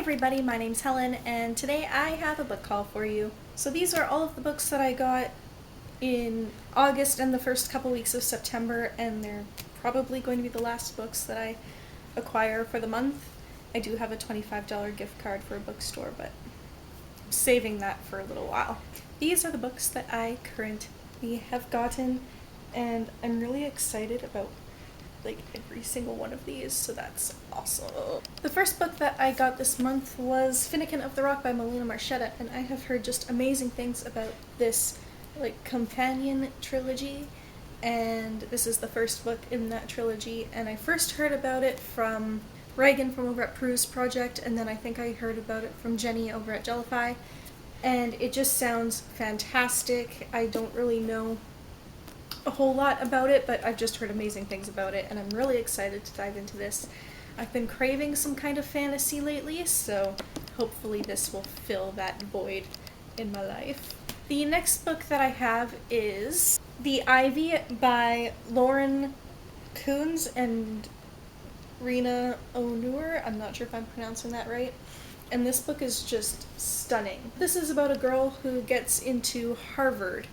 everybody, my name's Helen, and today I have a book haul for you. So these are all of the books that I got in August and the first couple weeks of September, and they're probably going to be the last books that I acquire for the month. I do have a $25 gift card for a bookstore, but I'm saving that for a little while. These are the books that I currently have gotten, and I'm really excited about every single one of these, so that's awesome. The first book that I got this month was Finnegan of the Rock by Melina Marchetta, and I have heard just amazing things about this companion trilogy, and this is the first book in that trilogy, and I first heard about it from Reagan from over at Prue's Project, and then I think I heard about it from Jenny over at Jellify, and it just sounds fantastic. I don't really know a whole lot about it, but I've just heard amazing things about it, and I'm really excited to dive into this. I've been craving some kind of fantasy lately, so hopefully this will fill that void in my life. The next book that I have is The Ivy by Lauren Coons and Rena Onur. I'm not sure if I'm pronouncing that right. And this book is just stunning. This is about a girl who gets into Harvard,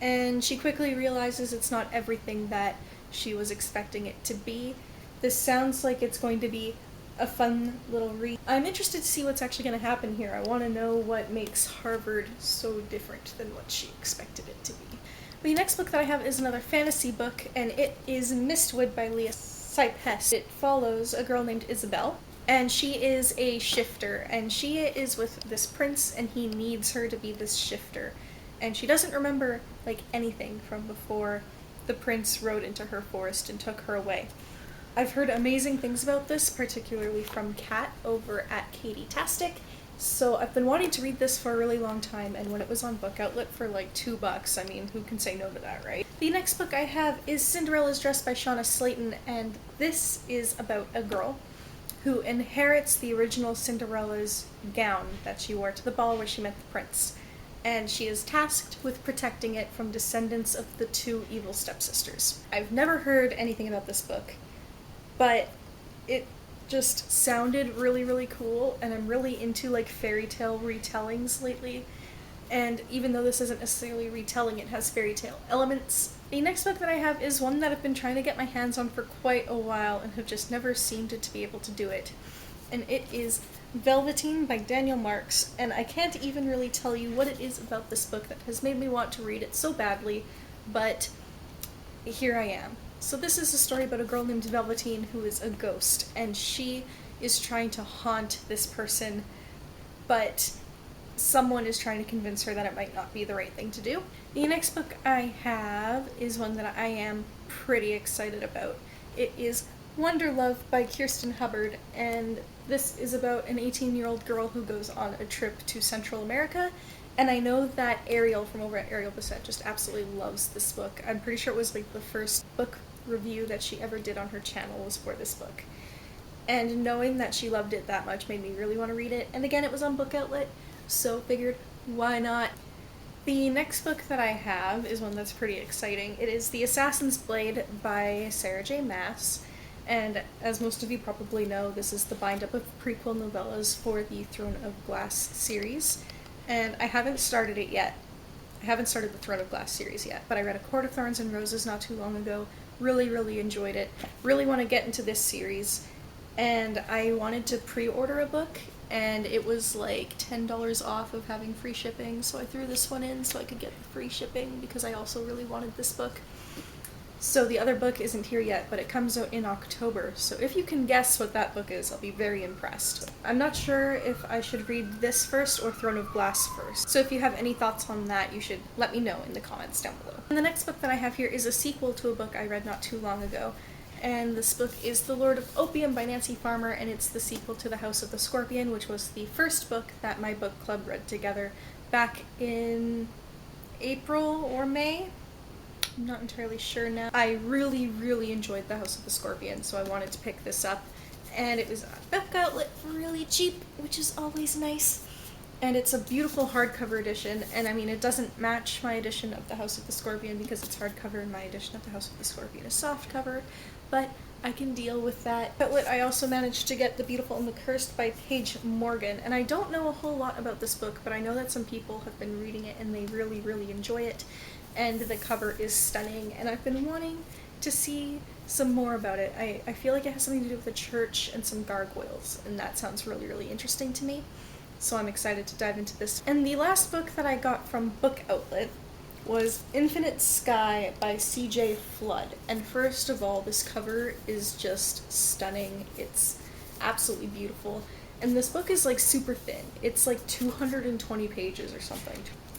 and she quickly realizes it's not everything that she was expecting it to be. This sounds like it's going to be a fun little read. I'm interested to see what's actually going to happen here. I want to know what makes Harvard so different than what she expected it to be. The next book that I have is another fantasy book, and it is Mistwood by Leah Cypess. It follows a girl named Isabel, and she is a shifter, and she is with this prince, and he needs her to be this shifter. And she doesn't remember anything from before the prince rode into her forest and took her away. I've heard amazing things about this, particularly from Kat over at Katie Tastic, so I've been wanting to read this for a really long time, and when it was on Book Outlet for $2, I mean, who can say no to that, right? The next book I have is Cinderella's Dress by Shauna Slayton, and this is about a girl who inherits the original Cinderella's gown that she wore to the ball where she met the prince, and she is tasked with protecting it from descendants of the two evil stepsisters. I've never heard anything about this book, but it just sounded really, really cool, and I'm really into fairy tale retellings lately, and even though this isn't necessarily retelling, it has fairy tale elements. The next book that I have is one that I've been trying to get my hands on for quite a while and have just never seemed to be able to do it, and it is Velveteen by Daniel Marks, and I can't even really tell you what it is about this book that has made me want to read it so badly, but here I am. So this is a story about a girl named Velveteen who is a ghost, and she is trying to haunt this person, but someone is trying to convince her that it might not be the right thing to do. The next book I have is one that I am pretty excited about. It is Wonder Love by Kirsten Hubbard, and this is about an 18-year-old girl who goes on a trip to Central America, and I know that Ariel from over at Ariel Bissett just absolutely loves this book. I'm pretty sure it was the first book review that she ever did on her channel was for this book. And knowing that she loved it that much made me really want to read it, and again, it was on Book Outlet, so figured, why not? The next book that I have is one that's pretty exciting. It is The Assassin's Blade by Sarah J. Maas. And as most of you probably know, this is the bind-up of prequel novellas for the Throne of Glass series, and I haven't started it yet. I haven't started the Throne of Glass series yet, but I read A Court of Thorns and Roses not too long ago, really enjoyed it, really want to get into this series, and I wanted to pre-order a book, and it was $10 off of having free shipping, so I threw this one in so I could get the free shipping because I also really wanted this book. So the other book isn't here yet, but it comes out in October, so if you can guess what that book is, I'll be very impressed. I'm not sure if I should read this first or Throne of Glass first, so if you have any thoughts on that, you should let me know in the comments down below. And the next book that I have here is a sequel to a book I read not too long ago, and this book is The Lord of Opium by Nancy Farmer, and it's the sequel to The House of the Scorpion, which was the first book that my book club read together back in April or May. I'm not entirely sure now. I really enjoyed The House of the Scorpion, so I wanted to pick this up, and it was on Book Outlet for really cheap, which is always nice. And it's a beautiful hardcover edition, and I mean, it doesn't match my edition of The House of the Scorpion because it's hardcover, and my edition of The House of the Scorpion is softcover, but I can deal with that. But I also managed to get The Beautiful and the Cursed by Paige Morgan, and I don't know a whole lot about this book, but I know that some people have been reading it and they really, really enjoy it, and the cover is stunning, and I've been wanting to see some more about it. I feel like it has something to do with a church and some gargoyles, and that sounds really, really interesting to me, so I'm excited to dive into this. And the last book that I got from Book Outlet was Infinite Sky by C.J. Flood. And first of all, this cover is just stunning. It's absolutely beautiful. And this book is like super thin. It's like 220 pages or something.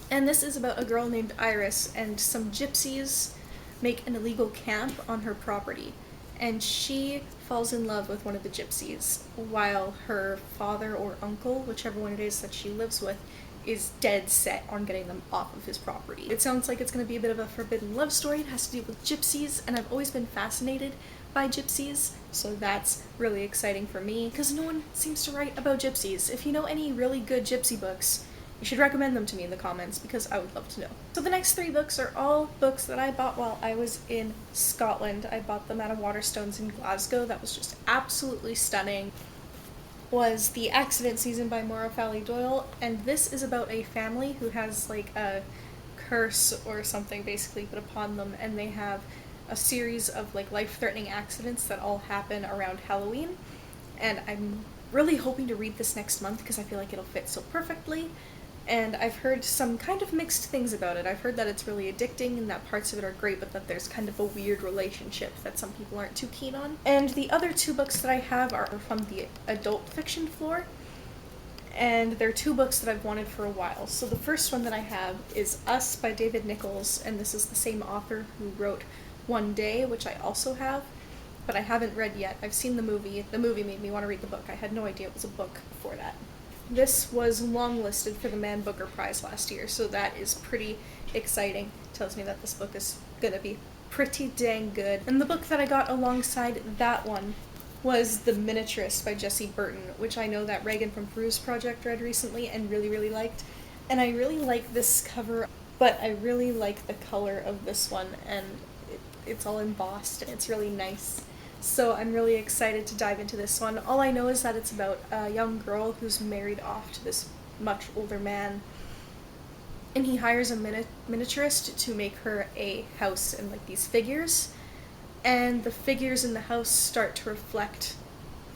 And this is about a girl named Iris, and some gypsies make an illegal camp on her property. And she falls in love with one of the gypsies, while her father or uncle, whichever one it is that she lives with, is dead set on getting them off of his property. It sounds like it's going to be a bit of a forbidden love story. It has to do with gypsies, and I've always been fascinated by gypsies, so that's really exciting for me, because no one seems to write about gypsies. If you know any really good gypsy books, you should recommend them to me in the comments, because I would love to know. So the next 3 books are all books that I bought while I was in Scotland. I bought them at a Waterstones in Glasgow. That was just absolutely stunning. Was The Accident Season by Maura Fowley Doyle, and this is about a family who has like a curse or something basically put upon them, and they have a series of like life-threatening accidents that all happen around Halloween, and I'm really hoping to read this next month because I feel like it'll fit so perfectly. And I've heard some kind of mixed things about it. I've heard that it's really addicting and that parts of it are great, but that there's kind of a weird relationship that some people aren't too keen on. And the other 2 books that I have are from the adult fiction floor, and they're 2 books that I've wanted for a while. So the first one that I have is Us by David Nichols, and this is the same author who wrote One Day, which I also have, but I haven't read yet. I've seen the movie. The movie made me want to read the book. I had no idea it was a book before that. This was longlisted for the Man Booker Prize last year, so that is pretty exciting. Tells me that this book is gonna be pretty dang good. And the book that I got alongside that one was The Miniaturist by Jessie Burton, which I know that Reagan from Peruse Project read recently and really, really liked. And I really like this cover, but I really like the color of this one, and it's all embossed and it's really nice. So I'm really excited to dive into this one. All I know is that it's about a young girl who's married off to this much older man, and he hires a miniaturist to make her a house and like these figures, and the figures in the house start to reflect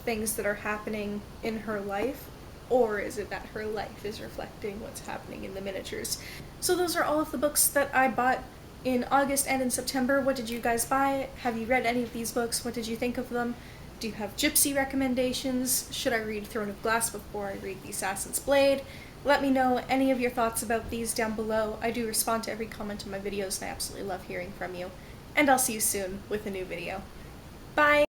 things that are happening in her life, or is it that her life is reflecting what's happening in the miniatures? So those are all of the books that I bought in August and in September. What did you guys buy? Have you read any of these books? What did you think of them? Do you have gypsy recommendations? Should I read Throne of Glass before I read The Assassin's Blade? Let me know any of your thoughts about these down below. I do respond to every comment on my videos, and I absolutely love hearing from you. And I'll see you soon with a new video. Bye!